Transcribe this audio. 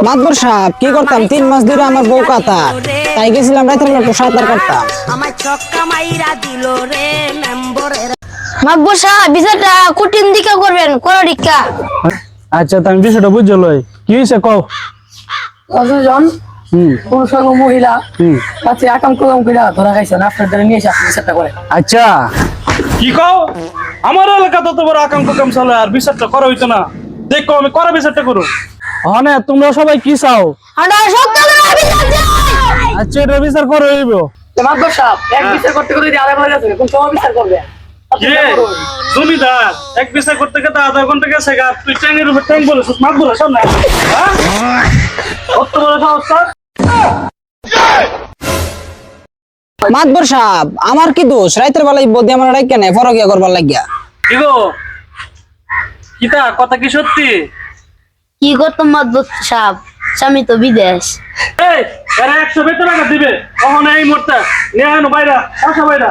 মাতবর সাহেব কি করতাম 3 মাস ধরে আমার বউ কাতা তাই গেছিলাম রাতের বেলা একটু সাঁতার কাটতাম। আমার ছক্কা মাইরা দিল রে মেম্বরের। মাকবুর সাহেব বিচারটা কঠিন দিকে করবেন কোন দিকা। আচ্ছা তো আমি বিষয়টা বুঝে লই কি হয়েছে কও। কতজন পুরুষ এবং মহিলা কাছে আকাম কলম করে ধরা খাইছে না আপনার ধরে নিয়ে এসে আপনি বিচারটা করেন। আচ্ছা কি কও আমার এলাকা তত বড় আকাম কুকাম চলে আর বিচারটা করা হইতো না। দেখো আমি করা বিচারটা করো। হনে তোমরা সবাই কি চাও? আমরা সত্য করে বিচার চাই। আচ্ছা এটা বিচার করে হইব। মাকবর সাহেব এক বিচার করতে করতে যদি আধা ঘন্টা গেছে কোন সময় বিচার করবে? কে জমিদার এক বিচার করতে গেতে আধা ঘন্টা গেছে গা তুই ট্যাঙ্গের উপর ট্যাঙ্ক বলেছিস মাছ বলে সব না কত বড় সাহস তোর? মাতবর সাহেব আমার কি দোষ রাতের বেলায় বদি আমার ডাইকা নেই ফরকিয়া করবার লাগিয়া। কি গো কিতা কথা কি সত্যি? কি করতাম মাকবুর সাহেব স্বামী তো বিদেশ। এই এরা 100 বেতন টাকা দিবে কখন এই মুহূর্তে নিয়ে আনো বাইরা আসো বাইরা।